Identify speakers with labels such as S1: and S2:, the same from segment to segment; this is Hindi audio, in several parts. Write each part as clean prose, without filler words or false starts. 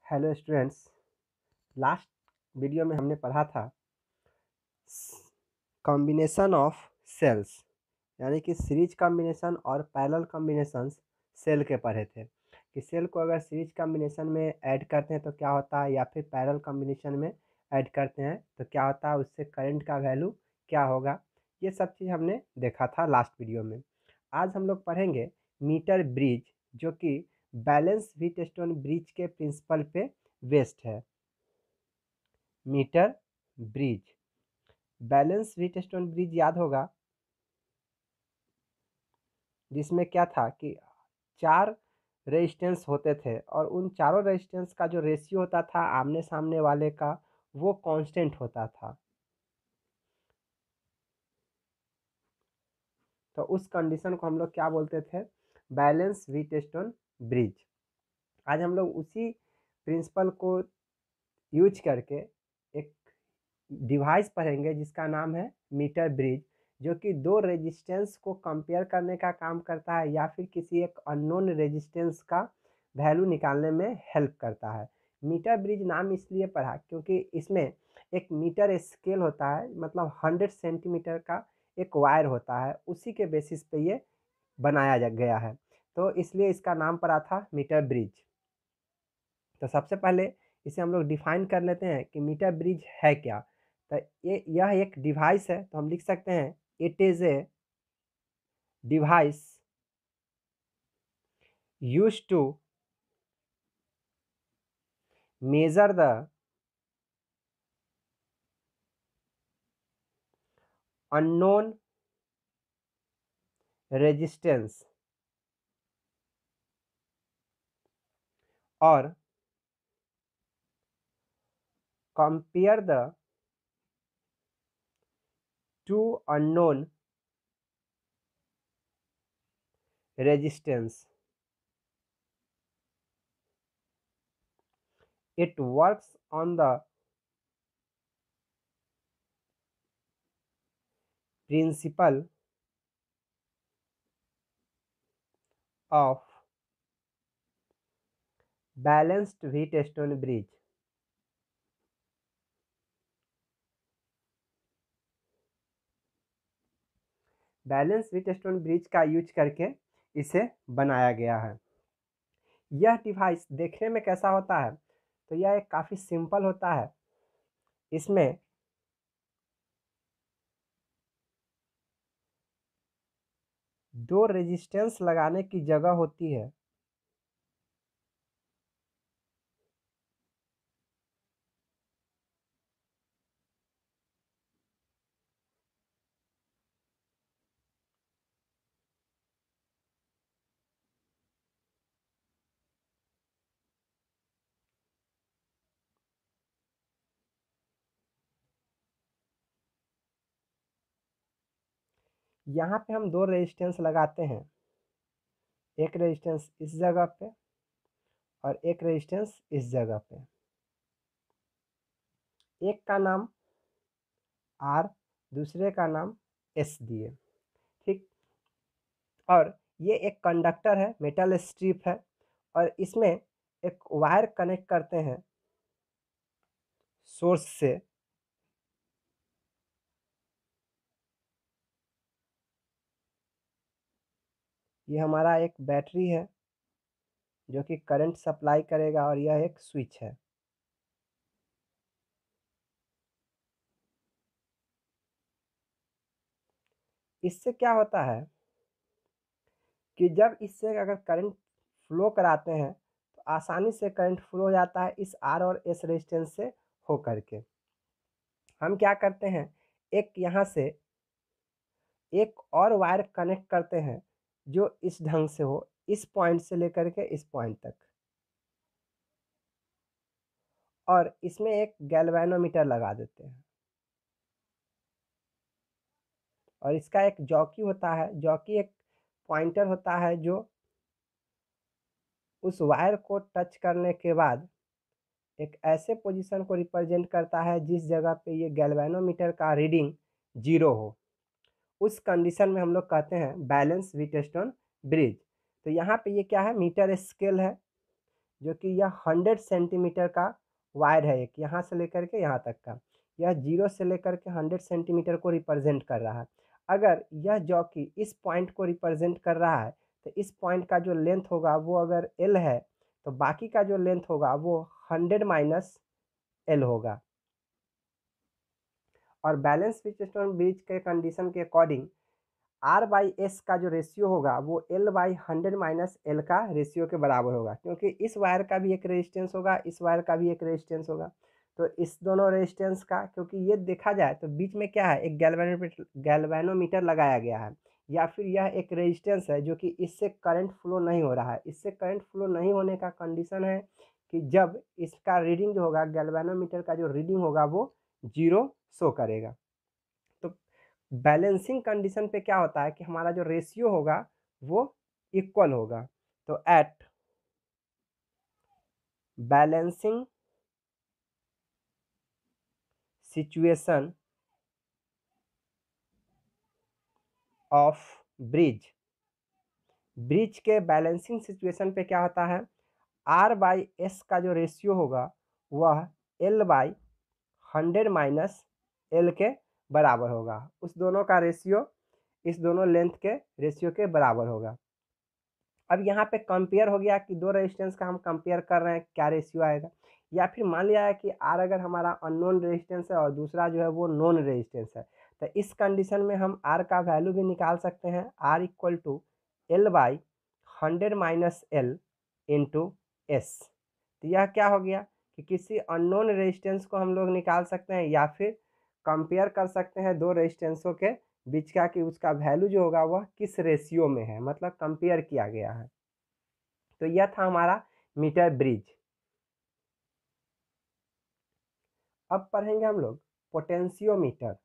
S1: Hello students. लास्ट वीडियो में हमने पढ़ा था कॉम्बिनेशन ऑफ सेल्स, यानी कि सीरीज कॉम्बिनेशन और पैरेलल कॉम्बिनेशंस सेल के पढ़े थे कि सेल को अगर सीरीज कॉम्बिनेशन में ऐड करते हैं तो क्या होता है, या फिर पैरेलल कॉम्बिनेशन में ऐड करते हैं तो क्या होता है, उससे करंट का वैल्यू क्या होगा। ये सब चीज़ हमने देखा था लास्ट वीडियो में। आज हम लोग पढ़ेंगे मीटर ब्रिज, जो कि बैलेंस व्हीटस्टोन ब्रिज के प्रिंसिपल पे बेस्ड है। Metre bridge, balance Wheatstone bridge याद होगा, जिसमें क्या था कि 4 रेजिस्टेंस होते थे और उन चारों रेजिस्टेंस का जो रेशियो होता था आमने सामने वाले का, वो कांस्टेंट होता था। तो उस कंडीशन को हम लोग क्या बोलते थे, बैलेंस व्हीटस्टोन ब्रिज। आज हम लोग उसी प्रिंसिपल को यूज करके एक डिवाइस पढ़ेंगे जिसका नाम है मीटर ब्रिज, जो कि 2 रेजिस्टेंस को कंपेयर करने का काम करता है या फिर किसी एक अननोन रेजिस्टेंस का वैल्यू निकालने में हेल्प करता है। मीटर ब्रिज नाम इसलिए पड़ा क्योंकि इसमें एक मीटर स्केल होता है, मतलब 100 सेंटीमीटर का एक वायर होता है, उसी के बेसिस पे ये बनाया गया है, तो इसलिए इसका नाम पड़ा था मीटर ब्रिज। तो सबसे पहले इसे हम लोग डिफाइन कर लेते हैं कि मीटर ब्रिज है क्या। तो यह एक डिवाइस है, तो हम लिख सकते हैं it is a device used to measure the unknown resistance और compare the two unknown resistance. It works on the principle of balanced Wheatstone bridge। Balance Wheatstone bridge का यूज करके इसे बनाया गया है। यह डिवाइस देखने में कैसा होता है, तो यह एक काफ़ी सिंपल होता है। इसमें दो रेजिस्टेंस लगाने की जगह होती है। यहाँ पे हम दो रेजिस्टेंस लगाते हैं, एक रेजिस्टेंस इस जगह पे और एक रेजिस्टेंस इस जगह पे। एक का नाम आर, दूसरे का नाम एस दिए, ठीक। और ये एक कंडक्टर है, मेटल स्ट्रिप है, और इसमें एक वायर कनेक्ट करते हैं सोर्स से। ये हमारा एक बैटरी है जो कि करंट सप्लाई करेगा, और यह एक स्विच है। इससे क्या होता है कि जब इससे अगर करंट फ्लो कराते हैं तो आसानी से करंट फ्लो हो जाता है इस आर और एस रेजिस्टेंस से हो करके। हम क्या करते हैं, एक यहाँ से एक और वायर कनेक्ट करते हैं जो इस ढंग से हो, इस पॉइंट से लेकर के इस पॉइंट तक, और इसमें एक गैल्वेनोमीटर लगा देते हैं। और इसका एक जॉकी होता है, जॉकी एक पॉइंटर होता है जो उस वायर को टच करने के बाद एक ऐसे पोजीशन को रिप्रेजेंट करता है जिस जगह पे ये गैल्वेनोमीटर का रीडिंग 0 हो। उस कंडीशन में हम लोग कहते हैं बैलेंस व्हीटस्टोन ब्रिज। तो यहाँ पे ये क्या है, मीटर स्केल है जो कि यह 100 सेंटीमीटर का वायर है, एक यहाँ से लेकर के यहाँ तक का, यह 0 से लेकर के 100 सेंटीमीटर को रिप्रेजेंट कर रहा है। अगर यह जॉकी इस पॉइंट को रिप्रेजेंट कर रहा है तो इस पॉइंट का जो लेंथ होगा वो अगर L है तो बाकी का जो लेंथ होगा वो 100 माइनस L होगा। और बैलेंस व्हीटस्टोन ब्रिज के कंडीशन के अकॉर्डिंग R/S का जो रेशियो होगा वो L/100 माइनस L का रेशियो के बराबर होगा, क्योंकि इस वायर का भी एक रेजिस्टेंस होगा, इस वायर का भी एक रेजिस्टेंस होगा। तो इस दोनों रेजिस्टेंस का, क्योंकि ये देखा जाए तो बीच में क्या है, एक गैल्वेनोमीटर लगाया गया है, या फिर यह एक रेजिस्टेंस है जो कि इससे करंट फ्लो नहीं हो रहा है। इससे करंट फ्लो नहीं होने का कंडीशन है कि जब इसका रीडिंग जो होगा, गैल्वेनोमीटर का जो रीडिंग होगा वो 0 शो करेगा। तो बैलेंसिंग कंडीशन पे क्या होता है कि हमारा जो रेशियो होगा वो इक्वल होगा। तो at balancing situation of bridge, bridge के बैलेंसिंग सिचुएशन पे क्या होता है, R/S का जो रेशियो होगा वह L/100 माइनस L के बराबर होगा। उस दोनों का रेशियो इस दोनों लेंथ के रेशियो के बराबर होगा। अब यहाँ पे कंपेयर हो गया कि दो रेजिस्टेंस का हम कंपेयर कर रहे हैं, क्या रेशियो आएगा। या फिर मान लिया है कि R अगर हमारा अननोन रेजिस्टेंस है और दूसरा जो है वो नोन रेजिस्टेंस है, तो इस कंडीशन में हम R का वैल्यू भी निकाल सकते हैं। R equal to L/100 minus L into s. तो यह क्या हो गया कि किसी अननोन रेजिस्टेंस को हम लोग निकाल सकते हैं या फिर कंपेयर कर सकते हैं दो रेजिस्टेंसों के बीच का कि उसका वैल्यू जो होगा वह किस रेशियो में है, मतलब कंपेयर किया गया है। तो यह था हमारा मीटर ब्रिज। अब पढ़ेंगे हम लोग पोटेंशियोमीटर।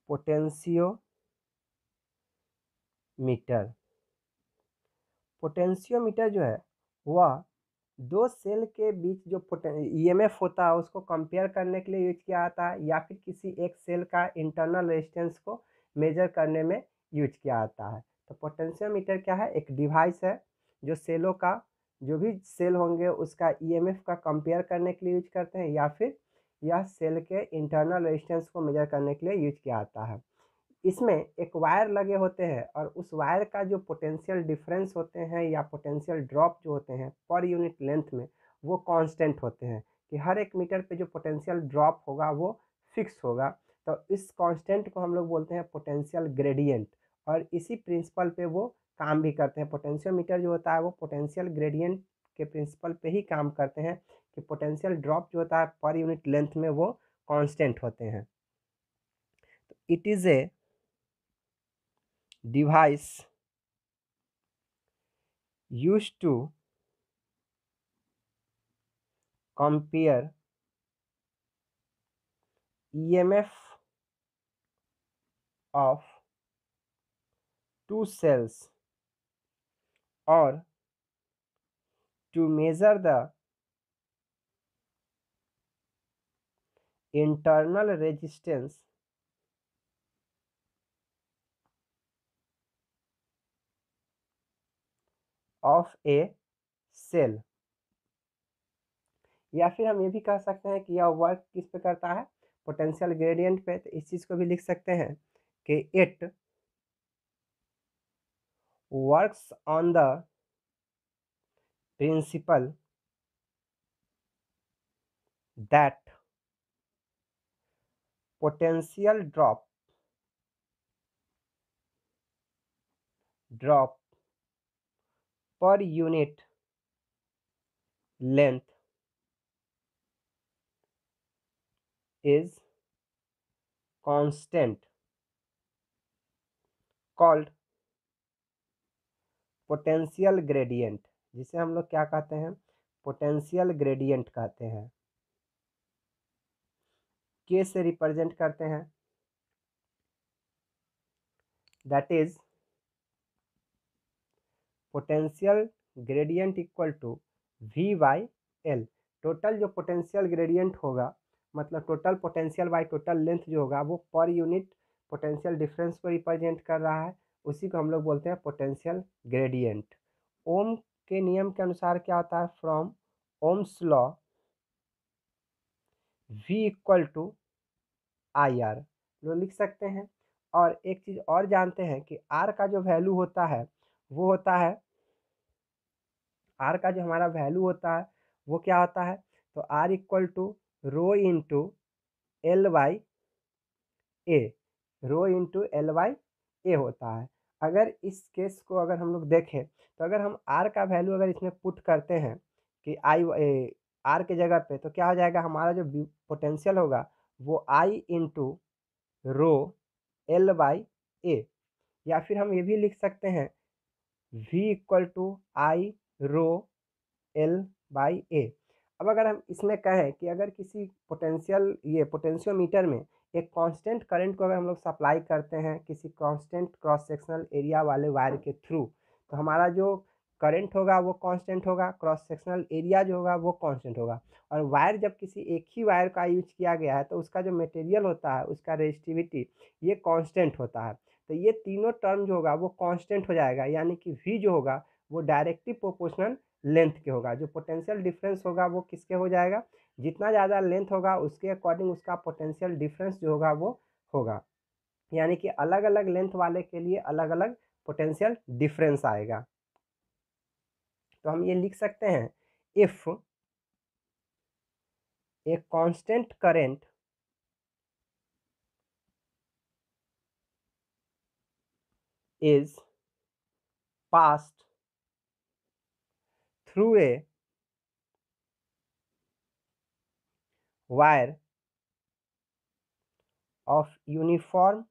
S1: पोटेंशियोमीटर पोटेंशियोमीटर जो है वह दो सेल के बीच जो ईएमएफ होता है उसको कंपेयर करने के लिए यूज किया जाता है, या फिर किसी एक सेल का इंटरनल रेजिस्टेंस को मेजर करने में यूज किया जाता है। तो पोटेंशियोमीटर क्या है, एक डिवाइस है जो सेलों का, जो भी सेल होंगे उसका ईएमएफ का कंपेयर करने के लिए यूज करते हैं, या फिर यह सेल के इंटरनल रेजिस्टेंस को मेजर करने के लिए यूज किया जाता है। इसमें एक वायर लगे होते हैं और उस वायर का जो पोटेंशियल डिफरेंस होते हैं या पोटेंशियल ड्रॉप जो होते हैं पर यूनिट लेंथ में वो कांस्टेंट होते हैं, कि हर एक मीटर पे जो पोटेंशियल ड्रॉप होगा वो फिक्स होगा। तो इस कांस्टेंट को हम लोग बोलते हैं पोटेंशियल ग्रेडियंट, और इसी प्रिंसिपल पे वो काम भी करते हैं। पोटेंशियोमीटर जो होता है वो पोटेंशियल ग्रेडियंट के प्रिंसिपल पे ही काम करते हैं कि पोटेंशियल ड्रॉप जो होता है पर यूनिट लेंथ में वो कांस्टेंट होते हैं। तो it is a device used to compare EMF of two cells or to measure the internal resistance of a cell। या फिर हम ये भी कह सकते हैं कि यह वर्क किस पे करता है, पोटेंशियल ग्रेडियंट पे। तो इस चीज़ को भी लिख सकते हैं कि it works on the principal that potential drop per unit length is constant called potential gradient, जिसे हम लोग क्या कहते हैं, पोटेंशियल ग्रेडियंट कहते हैं। के से रिप्रेजेंट करते हैं, that is potential gradient equal to V/L। Total जो पोटेंशियल ग्रेडियंट होगा, मतलब total potential by total length जो होगा वो पर यूनिट पोटेंशियल डिफरेंस को रिप्रेजेंट कर रहा है, उसी को हम लोग बोलते हैं पोटेंशियल ग्रेडियंट। ओम के नियम के अनुसार क्या होता है, from Ohm's law V equal to I R लोग लिख सकते हैं। और एक चीज़ और जानते हैं कि R का जो वैल्यू होता है वो होता है, R का जो हमारा वैल्यू होता है वो क्या होता है, तो R equal to rho into L by A, rho into L by A होता है। अगर इस केस को अगर हम लोग देखें तो अगर हम R का वैल्यू अगर इसमें पुट करते हैं कि R के जगह पे, तो क्या हो जाएगा, हमारा जो पोटेंशियल होगा वो I into rho L by A, या फिर हम ये भी लिख सकते हैं V equal to I rho L by A. अब अगर हम इसमें कहें कि अगर किसी पोटेंशियोमीटर में एक कांस्टेंट करंट को अगर हम लोग सप्लाई करते हैं किसी कांस्टेंट क्रॉस सेक्शनल एरिया वाले वायर के थ्रू, तो हमारा जो करंट होगा वो कांस्टेंट होगा, क्रॉस सेक्शनल एरिया जो होगा वो कांस्टेंट होगा। और वायर जब किसी एक ही वायर का यूज किया गया है तो उसका जो मटेरियल होता है उसका रेजिस्टिविटी ये कांस्टेंट होता है। तो ये तीनों टर्म जो होगा वो कांस्टेंट हो जाएगा, यानी कि V जो होगा वो डायरेक्टली प्रोपोर्शनल लेंथ के होगा। जो पोटेंशियल डिफरेंस होगा वो किसके हो जाएगा, जितना ज़्यादा लेंथ होगा उसके अकॉर्डिंग उसका पोटेंशियल डिफरेंस जो होगा वो होगा, यानी कि अलग अलग लेंथ वाले के लिए अलग अलग पोटेंशियल डिफरेंस आएगा। तो हम ये लिख सकते हैं, if a constant current is passed through a wire of uniform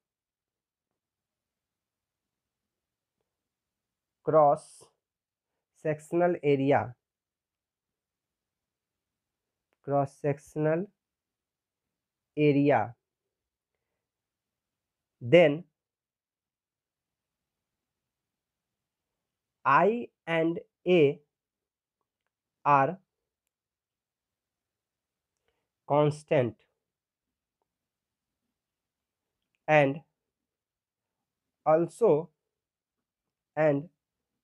S1: cross sectional area, then I and A are constant and also and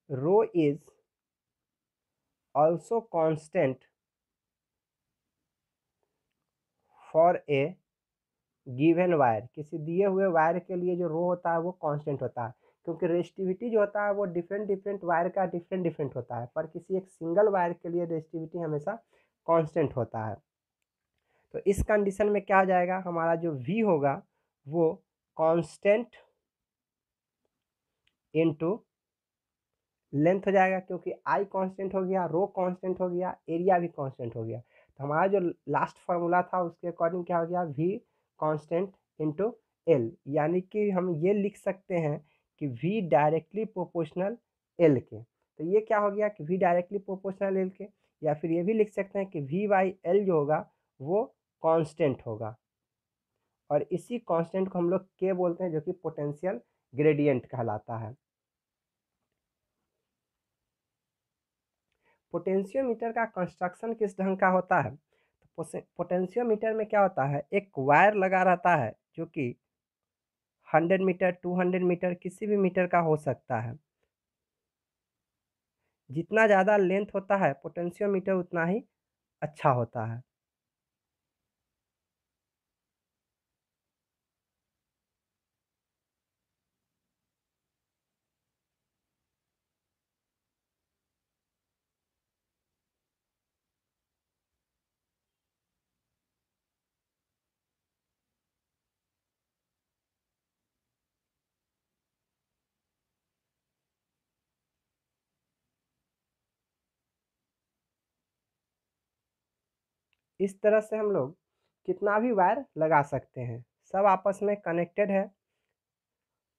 S1: rho is also constant for a given wire. किसी दिए हुए वायर के लिए जो रो होता है वो कांस्टेंट होता है, क्योंकि रेजिस्टिविटी जो होता है वो डिफरेंट डिफरेंट वायर का डिफरेंट डिफरेंट होता है, पर किसी एक सिंगल वायर के लिए रेजिस्टिविटी हमेशा कांस्टेंट होता है। तो इस कंडीशन में क्या हो जाएगा, हमारा जो V होगा वो कांस्टेंट इनटू लेंथ हो जाएगा, क्योंकि I कांस्टेंट हो गया, रो कांस्टेंट हो गया, एरिया भी कांस्टेंट हो गया। तो हमारा जो लास्ट फार्मूला था उसके अकॉर्डिंग क्या हो गया, V कांस्टेंट इनटू L, यानी कि हम ये लिख सकते हैं कि V डायरेक्टली प्रोपोर्शनल L के। तो ये क्या हो गया कि V डायरेक्टली प्रोपोर्शनल L के, या फिर ये भी लिख सकते हैं कि V बाई L जो होगा वो कांस्टेंट होगा, और इसी कांस्टेंट को हम लोग K बोलते हैं, जो कि पोटेंशियल ग्रेडियंट कहलाता है। पोटेंशियोमीटर का कंस्ट्रक्शन किस ढंग का होता है, तो पोटेंशियोमीटर में क्या होता है, एक वायर लगा रहता है जो कि 100 मीटर 200 मीटर किसी भी मीटर का हो सकता है। जितना ज़्यादा लेंथ होता है पोटेंशियोमीटर उतना ही अच्छा होता है। इस तरह से हम लोग कितना भी वायर लगा सकते हैं, सब आपस में कनेक्टेड है।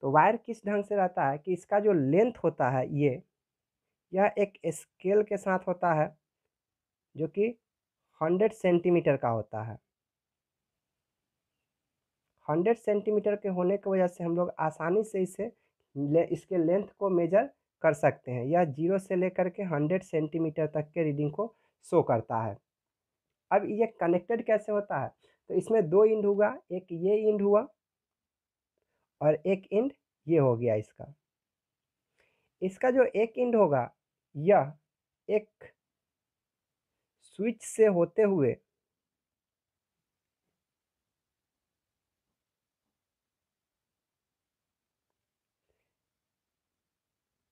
S1: तो वायर किस ढंग से रहता है कि इसका जो लेंथ होता है यह एक स्केल के साथ होता है जो कि 100 सेंटीमीटर का होता है। 100 सेंटीमीटर के होने की वजह से हम लोग आसानी से इसके लेंथ को मेजर कर सकते हैं। यह 0 से लेकर के 100 सेंटीमीटर तक के रीडिंग को शो करता है। अब ये कनेक्टेड कैसे होता है, तो इसमें दो इंड हुआ, एक ये इंड हुआ और एक इंड ये हो गया। इसका जो एक इंड होगा यह एक स्विच से होते हुए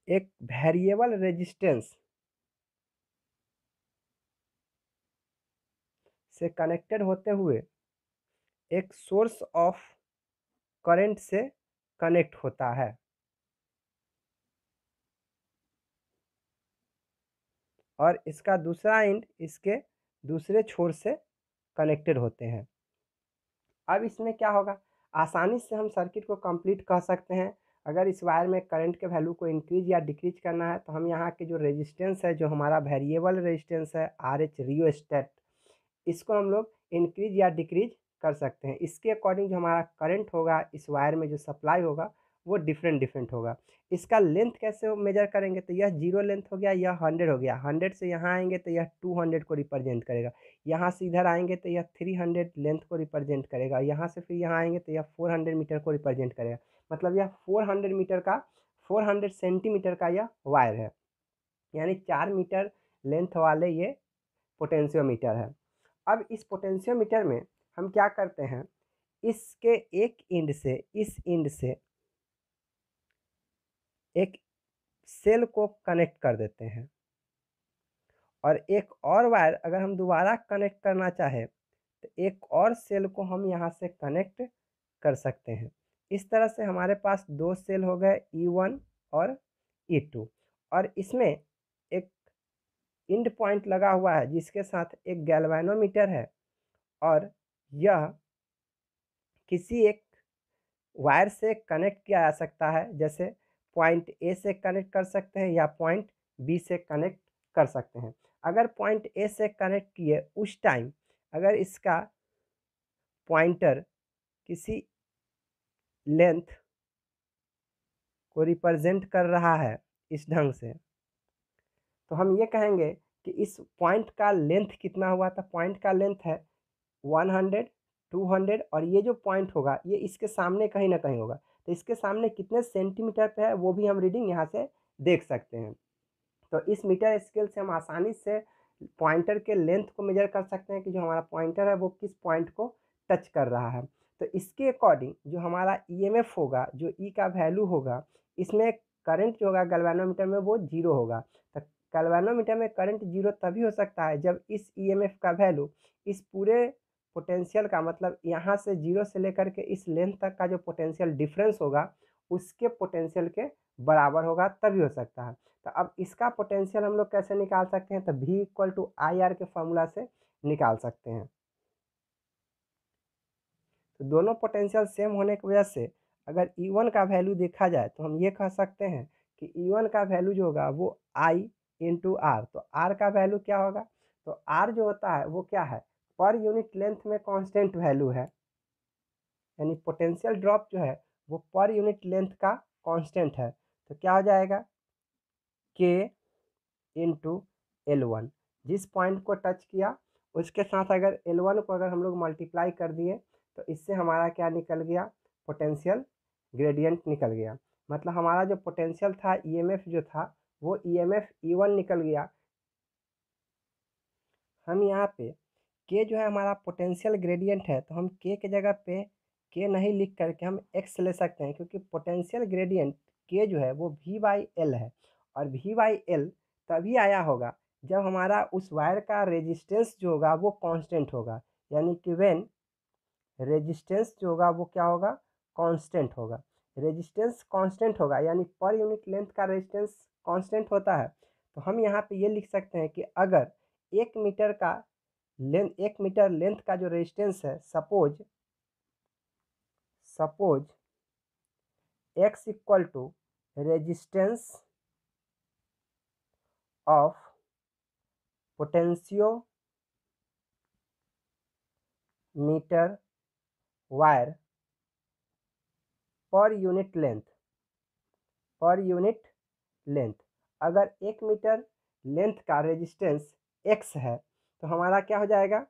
S1: एक वेरिएबल रेजिस्टेंस से कनेक्टेड होते हुए एक सोर्स ऑफ करंट से कनेक्ट होता है। और इसका दूसरा एंड इसके दूसरे छोर से कनेक्टेड होते हैं। अब इसमें क्या होगा, आसानी से हम सर्किट को कंप्लीट कर सकते हैं। अगर इस वायर में करंट के वैल्यू को इंक्रीज या डिक्रीज करना है तो हम यहाँ के जो रेजिस्टेंस है, जो हमारा वेरिएबल रेजिस्टेंस है RH रियोस्टेट, इसको हम लोग इंक्रीज या डिक्रीज कर सकते हैं। इसके अकॉर्डिंग जो हमारा करंट होगा, इस वायर में जो सप्लाई होगा वो डिफरेंट डिफरेंट होगा। इसका लेंथ कैसे मेजर करेंगे, तो यह 0 लेंथ हो गया, यह 100 हो गया। 100 से यहाँ आएंगे तो यह 200 को रिप्रेजेंट करेगा। यहाँ से इधर आएंगे तो यह 300 लेंथ को रिप्रेजेंट करेगा। यहाँ से फिर यहाँ आएंगे तो यह 400 मीटर को रिप्रेजेंट करेगा। मतलब यह 400 मीटर का 400 सेंटीमीटर का यह वायर है, यानी 4 मीटर लेंथ वाले ये पोटेंशियोमीटर है। अब इस पोटेंशियोमीटर में हम क्या करते हैं, इसके एक एंड से इस एंड से एक सेल को कनेक्ट कर देते हैं, और एक और वायर अगर हम दोबारा कनेक्ट करना चाहे तो एक और सेल को हम यहाँ से कनेक्ट कर सकते हैं। इस तरह से हमारे पास दो सेल हो गए, E1 और E2। और इसमें एक इंड पॉइंट लगा हुआ है जिसके साथ एक गैल्वेनोमीटर है, और यह किसी एक वायर से कनेक्ट किया जा सकता है। जैसे पॉइंट ए से कनेक्ट कर सकते हैं या पॉइंट बी से कनेक्ट कर सकते हैं। अगर पॉइंट ए से कनेक्ट किए उस टाइम अगर इसका पॉइंटर किसी लेंथ को रिप्रेजेंट कर रहा है इस ढंग से, तो हम ये कहेंगे कि इस पॉइंट का लेंथ कितना हुआ। तो पॉइंट का लेंथ है 100, 200, और ये जो पॉइंट होगा ये इसके सामने कहीं ना कहीं होगा। तो इसके सामने कितने सेंटीमीटर पे है वो भी हम रीडिंग यहाँ से देख सकते हैं। तो इस मीटर स्केल से हम आसानी से पॉइंटर के लेंथ को मेजर कर सकते हैं कि जो हमारा पॉइंटर है वो किस पॉइंट को टच कर रहा है। तो इसके अकॉर्डिंग जो हमारा ईएमएफ होगा, जो ई का वैल्यू होगा, इसमें करंट जो होगा गैल्वेनोमीटर में वो 0 होगा। तो गैल्वेनोमीटर में करंट 0 तभी हो सकता है जब इस ईएमएफ का वैल्यू इस पूरे पोटेंशियल का, मतलब यहाँ से 0 से लेकर के इस लेंथ तक का जो पोटेंशियल डिफरेंस होगा उसके पोटेंशियल के बराबर होगा, तभी हो सकता है। तो अब इसका पोटेंशियल हम लोग कैसे निकाल सकते हैं, तो V=IR के फॉर्मूला से निकाल सकते हैं। तो दोनों पोटेंशियल सेम होने की वजह से अगर E1 का वैल्यू देखा जाए तो हम ये कह सकते हैं कि E1 का वैल्यू जो होगा वो I इंटू आर। तो R का वैल्यू क्या होगा, तो R जो होता है वो क्या है, पर यूनिट लेंथ में कांस्टेंट वैल्यू है, यानी पोटेंशियल ड्रॉप जो है वो पर यूनिट लेंथ का कांस्टेंट है। तो क्या हो जाएगा, K इंटू L1। जिस पॉइंट को टच किया उसके साथ अगर L1 को अगर हम लोग मल्टीप्लाई कर दिए तो इससे हमारा क्या निकल गया, पोटेंशियल ग्रेडियंट निकल गया। मतलब हमारा जो पोटेंशियल था ईएमएफ जो था वो ईएमएफ E1 निकल गया। हम यहाँ पे के जो है हमारा पोटेंशियल ग्रेडियंट है, तो हम के की जगह पे के नहीं लिख करके हम एक्स ले सकते हैं, क्योंकि पोटेंशियल ग्रेडियंट के जो है वो V/L है। और V/L तभी आया होगा जब हमारा उस वायर का रेजिस्टेंस जो होगा वो कांस्टेंट होगा, यानी कि व्हेन रेजिस्टेंस जो होगा वो क्या होगा, कांस्टेंट होगा। रेजिस्टेंस कांस्टेंट होगा यानी पर यूनिट लेंथ का रेजिस्टेंस कांस्टेंट होता है। तो हम यहाँ पे ये लिख सकते हैं कि अगर 1 मीटर का लेंथ, 1 मीटर लेंथ का जो रेजिस्टेंस है, suppose X=, resistance of potentiometer wire per unit length. अगर 1 मीटर लेंथ का रेजिस्टेंस X है तो हमारा क्या हो जाएगा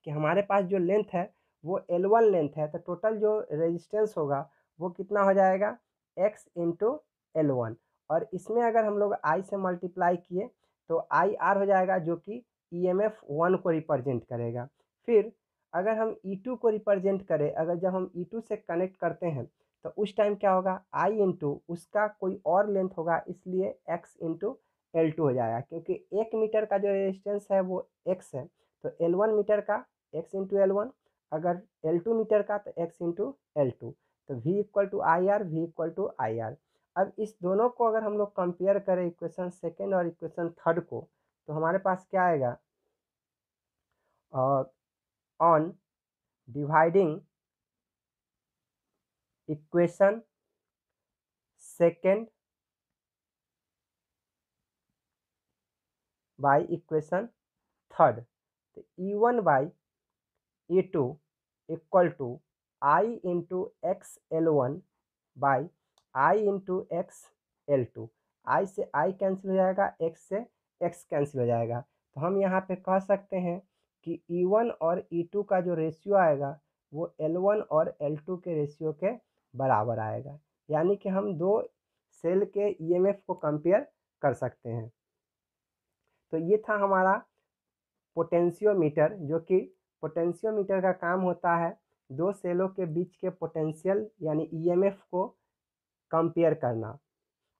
S1: कि हमारे पास जो लेंथ है वो L1 लेंथ है। तो टोटल जो रेजिस्टेंस होगा वो कितना हो जाएगा, X इंटू L1। और इसमें अगर हम लोग I से मल्टीप्लाई किए तो IR हो जाएगा, जो कि EMF 1 को रिप्रेजेंट करेगा। फिर अगर हम E2 को रिप्रेजेंट करें, अगर जब हम E2 से कनेक्ट करते हैं तो उस टाइम क्या होगा, I इंटू उसका कोई और लेंथ होगा, इसलिए X इंटू L2 हो जाएगा, क्योंकि 1 मीटर का जो रेजिस्टेंस है वो X है, तो L1 मीटर का X इंटू L1, अगर L2 मीटर का तो X इंटू L2, तो V equal to I R, V equal to I R. अब इस दोनों को अगर हम लोग कंपेयर करें, इक्वेशन सेकेंड और इक्वेशन थर्ड को, तो हमारे पास क्या आएगा, on dividing equation second by equation third, तो E1 by E2 equal to I into x L1 by I into x L2। I से आई कैंसिल हो जाएगा, एक्स से एक्स कैंसिल हो जाएगा, तो हम यहाँ पे कह सकते हैं कि E1 और E2 का जो रेशियो आएगा वो L1 और L2 के रेशियो के बराबर आएगा, यानी कि हम दो सेल के EMF को कंपेयर कर सकते हैं। तो ये था हमारा पोटेंशियोमीटर, जो कि पोटेंशियोमीटर का काम होता है दो सेलों के बीच के पोटेंशियल यानी EMF को कंपेयर करना।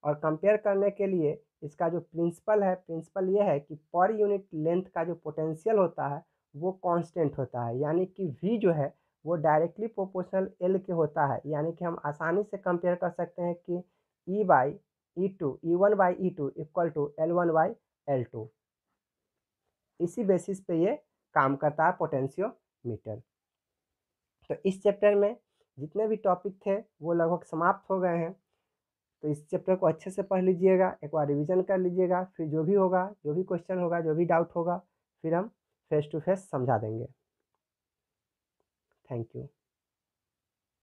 S1: और कंपेयर करने के लिए इसका जो प्रिंसिपल ये है कि पर यूनिट लेंथ का जो पोटेंशियल होता है वो कांस्टेंट होता है, यानी कि V जो है वो डायरेक्टली प्रोपोर्शनल L के होता है, यानी कि हम आसानी से कंपेयर कर सकते हैं कि E1 by E2 equal to L1 by L2। इसी बेसिस पे ये काम करता है पोटेंशियोमीटर। तो इस चैप्टर में जितने भी टॉपिक थे वो लगभग समाप्त हो गए हैं, तो इस चैप्टर को अच्छे से पढ़ लीजिएगा, एक बार रिवीजन कर लीजिएगा, फिर जो भी होगा, जो भी क्वेश्चन होगा, जो भी डाउट होगा, फिर हम फेस टू फेस समझा देंगे। Thank you.